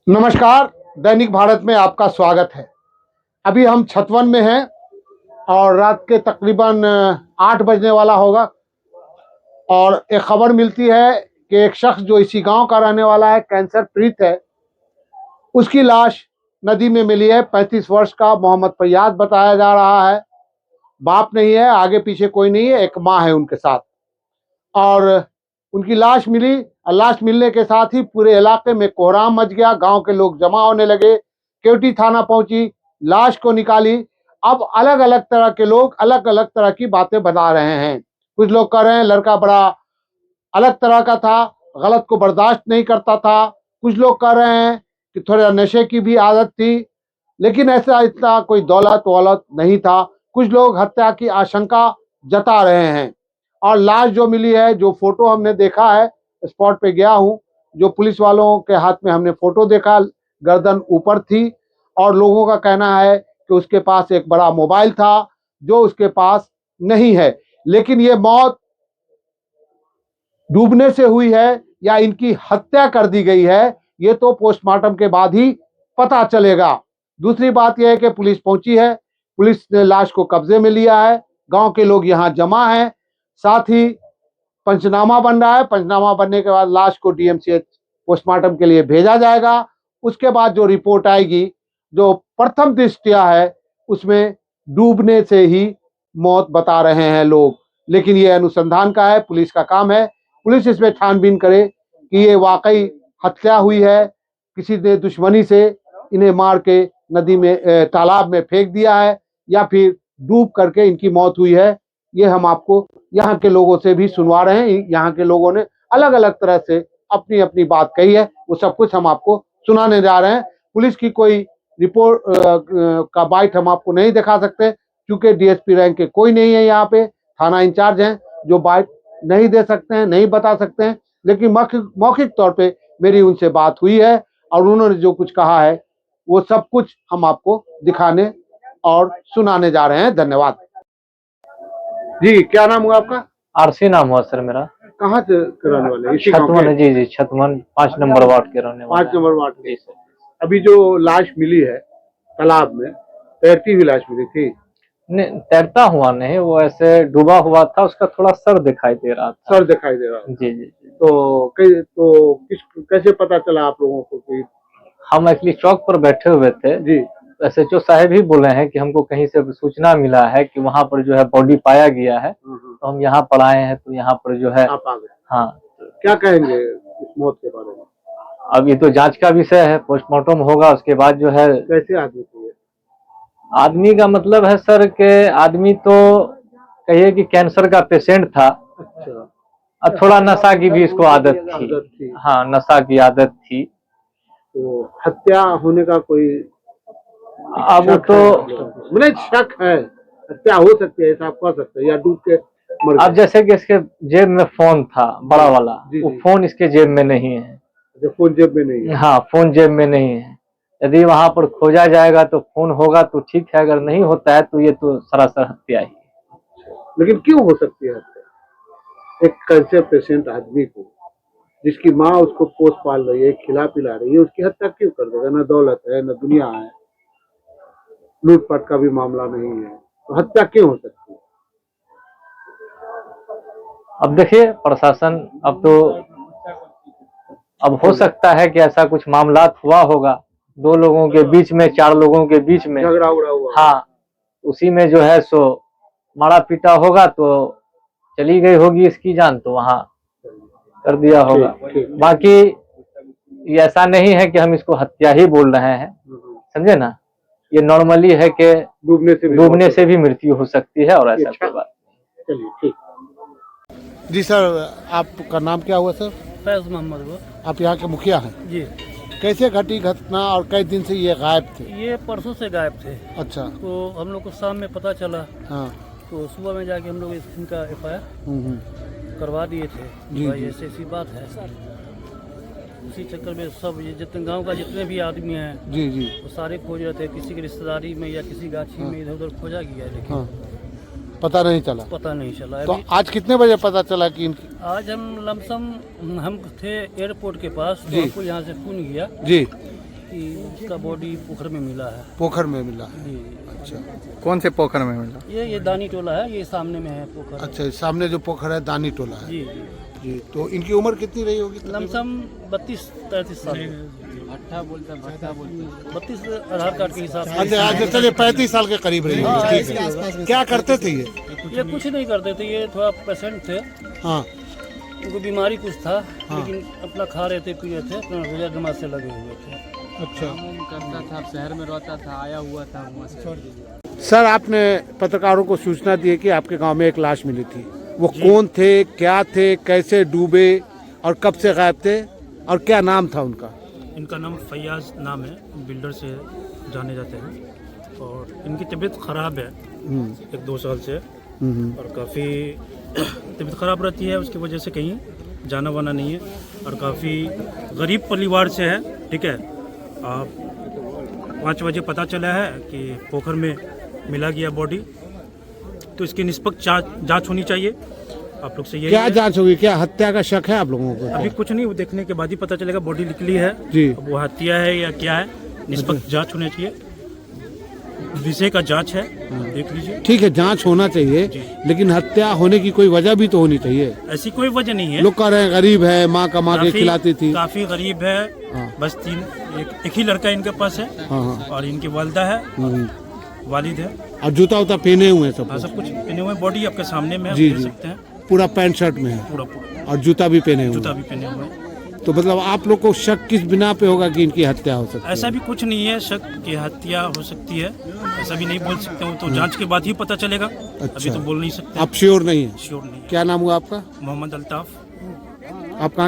नमस्कार, दैनिक भारत में आपका स्वागत है। अभी हम छतवन में हैं और रात के तकरीबन 8 बजने वाला होगा और एक खबर मिलती है कि एक शख्स जो इसी गांव का रहने वाला है, कैंसर पीड़ित है, उसकी लाश नदी में मिली है। 35 वर्ष का मोहम्मद फैयाज बताया जा रहा है। बाप नहीं है, आगे पीछे कोई नहीं है, एक माँ है उनके साथ। और उनकी लाश मिली और लाश मिलने के साथ ही पूरे इलाके में कोहराम मच गया। गांव के लोग जमा होने लगे, केवटी थाना पहुंची, लाश को निकाली। अब अलग अलग तरह के लोग अलग अलग तरह की बातें बता रहे हैं। कुछ लोग कह रहे हैं लड़का बड़ा अलग तरह का था, गलत को बर्दाश्त नहीं करता था। कुछ लोग कह रहे हैं कि थोड़ा नशे की भी आदत थी, लेकिन ऐसा इतना कोई दौलत वौलत नहीं था। कुछ लोग हत्या की आशंका जता रहे हैं। और लाश जो मिली है, जो फोटो हमने देखा है, स्पॉट पे गया हूँ, जो पुलिस वालों के हाथ में हमने फोटो देखा, गर्दन ऊपर थी और लोगों का कहना है कि उसके पास एक बड़ा मोबाइल था जो उसके पास नहीं है। लेकिन ये मौत डूबने से हुई है या इनकी हत्या कर दी गई है, ये तो पोस्टमार्टम के बाद ही पता चलेगा। दूसरी बात यह है कि पुलिस पहुंची है, पुलिस ने लाश को कब्जे में लिया है, गांव के लोग यहाँ जमा हैं, साथ ही पंचनामा बन रहा है। पंचनामा बनने के बाद लाश को डीएमसीएच पोस्टमार्टम के लिए भेजा जाएगा। उसके बाद जो रिपोर्ट आएगी, जो प्रथम दृष्टया है, उसमें डूबने से ही मौत बता रहे हैं लोग, लेकिन ये अनुसंधान का है, पुलिस का काम है। पुलिस इसमें छानबीन करे कि ये वाकई हत्या हुई है, किसी ने दुश्मनी से इन्हें मार के नदी में तालाब में फेंक दिया है, या फिर डूब करके इनकी मौत हुई है। ये हम आपको यहाँ के लोगों से भी सुनवा रहे हैं। यहाँ के लोगों ने अलग अलग तरह से अपनी अपनी बात कही है, वो सब कुछ हम आपको सुनाने जा रहे हैं। पुलिस की कोई रिपोर्ट का बाइट हम आपको नहीं दिखा सकते, क्योंकि डीएसपी रैंक के कोई नहीं है यहाँ पे, थाना इंचार्ज हैं जो बाइट नहीं दे सकते हैं, नहीं बता सकते हैं। लेकिन मौखिक तौर पे मेरी उनसे बात हुई है और उन्होंने जो कुछ कहा है वो सब कुछ हम आपको दिखाने और सुनाने जा रहे हैं। धन्यवाद जी। क्या नाम हुआ आपका? आरसी नाम हुआ सर मेरा। कहाँ से रहने वाले? छतवन। जी, छतवन 5 नंबर वार्ड के रहने वाले। 5 नंबर वार्ड के। अभी जो लाश मिली है तालाब में, तैरती हुई लाश मिली थी? नहीं, तैरता हुआ नहीं, वो ऐसे डूबा हुआ था, उसका थोड़ा सर दिखाई दे रहा था। सर दिखाई दे रहा था। जी। तो कैसे पता चला आप लोगों को कि? हम एक्चुअली चौक पर बैठे हुए थे जी। SHO साहब ही बोले हैं कि हमको कहीं से सूचना मिला है कि वहाँ पर जो है बॉडी पाया गया है, तो हम यहाँ पर आए हैं। तो यहाँ पर जो है आप आ गए। हाँ, क्या कहेंगे इस मौत के बारे में? अब ये तो जांच का विषय है, पोस्टमार्टम होगा, उसके बाद जो है। कैसे आदमी थे? आदमी का मतलब है सर के आदमी तो कहिए कि कैंसर का पेशेंट था। अच्छा। और थोड़ा नशा की भी इसको आदत थी। हाँ, नशा की आदत थी। तो हत्या होने का कोई अब तो मुझे शक है, हत्या हो सकती है, ऐसा आप कह सकते हैं, या डूब के मर गए। अब जैसे कि इसके जेब में फोन था बड़ा वाला, वो फोन इसके जेब में नहीं है। फोन जेब में नहीं है? हाँ, फोन जेब में नहीं है। यदि वहां पर खोजा जाएगा तो फोन होगा तो ठीक है, अगर नहीं होता है तो ये तो सरासर हत्या ही। लेकिन क्यों हो सकती है हत्या? एक कैंसर पेशेंट आदमी को, जिसकी माँ उसको पोस पाल रही है, खिला पिला रही है, उसकी हत्या क्यों कर देगा? न दौलत है, न दुनिया है, लूटपाट का भी मामला नहीं है, तो हत्या क्यों हो सकती है? अब देखिए प्रशासन, अब हो सकता है कि ऐसा कुछ मामला हुआ होगा, 2 लोगों के बीच में, 4 लोगों के बीच में झगड़ा उड़ा हुआ। हाँ, उसी में जो है सो मारा पीटा होगा, तो चली गई होगी इसकी जान, तो वहाँ कर दिया होगा। बाकी ये ऐसा नहीं है कि हम इसको हत्या ही बोल रहे हैं, समझे ना। ये नॉर्मली है कि डूबने से भी मृत्यु हो सकती है, और ऐसा कोई बात। चलिए ठीक। जी सर, आपका नाम क्या हुआ सर? फैज मोहम्मद हुआ। आप यहाँ के मुखिया हैं जी। कैसे घटी घटना और कई दिन से ये गायब थे? ये परसों से गायब थे। अच्छा। तो हम लोग को शाम में पता चला। हाँ। तो सुबह में जाके हम लोग इनका FIR करवा दिए थे। भाई ऐसी बात है। उसी चक्कर में सब ये जितने गांव का जितने भी आदमी हैं जी वो सारे खोज रहे थे। किसी की रिश्तेदारी में या किसी गाछी में इधर उधर खोजा गया, लेकिन पता नहीं चला। तो आज कितने बजे पता चला कि इनकी? आज हम लमसम हम थे एयरपोर्ट के पास, तो हमको यहाँ से फोन किया जी कि उसका बॉडी पोखर में मिला है। पोखर में मिला है। जी अच्छा कौन से पोखर में मिला? ये दानी टोला है, ये सामने में है पोखर। अच्छा, सामने जो पोखर है दानी टोला है। जी जी जी, तो इनकी उम्र कितनी रही होगी? लमसम 32-33 साल, 32 आधार कार्ड के हिसाब से। अच्छा अच्छा, चलिए 35 साल के करीब रही होगी। ठीक है। क्या करते थे ये कुछ नहीं करते थे, ये थोड़ा पेशेंट थे, हाँ उनको बीमारी कुछ था, लेकिन अपना खा रहे थे, पी रहे थे, अपना रोजा नमाज से लगे हुए थे। अच्छा करता था, शहर में रहता था, आया हुआ था वहाँ से। सर, आपने पत्रकारों को सूचना दी है कि आपके गांव में एक लाश मिली थी। वो कौन थे, क्या थे, कैसे डूबे और कब से गायब थे और क्या नाम था उनका? इनका नाम फैयाज नाम है, बिल्डर से जाने जाते हैं, और इनकी तबीयत ख़राब है 1-2 साल से, और काफ़ी तबीयत ख़राब रहती है, उसकी वजह से कहीं जाना वाना नहीं है, और काफ़ी गरीब परिवार से है। ठीक है, 5 बजे पता चला है कि पोखर में मिला गया बॉडी, तो इसकी निष्पक्ष जांच होनी चाहिए। आप लोग से यही क्या है। जांच होगी? क्या हत्या का शक है आप लोगों को? अभी कुछ नहीं, वो देखने के बाद ही पता चलेगा। बॉडी निकली है जी। अब वो हत्या है या क्या है, निष्पक्ष जांच होनी चाहिए। विषय का जांच है, देख लीजिए। ठीक है, जांच होना चाहिए, लेकिन हत्या होने की कोई वजह भी तो होनी चाहिए। ऐसी कोई वजह नहीं है। लोग कह रहे हैं गरीब है, माँ कमा के खिलाती थी। काफी गरीब है। हाँ। बस एक ही लड़का इनके पास है, हाँ हाँ। और इनकी वालिदा है, वालिद है, और जूता उता पहने हुए हैं सब? हाँ सब कुछ पहने हुए। बॉडी आपके सामने में, आप जी, देख जी। सकते हैं, पूरा पैंट शर्ट में है पूरा और जूता भी पहने हुए जूता हैं। भी पहने हुए हैं। तो मतलब आप लोग को शक किस बिना पे होगा कि इनकी हत्या हो सकती है? ऐसा भी कुछ नहीं है, शक की हत्या हो सकती है, ऐसा भी नहीं बोल सकते हूँ, तो जांच के बाद ही पता चलेगा। अभी तो बोल नहीं सकते, आप श्योर नहीं है? श्योर नहीं है। क्या नाम हुआ आपका? मोहम्मद अल्ताफ। आप कहाँ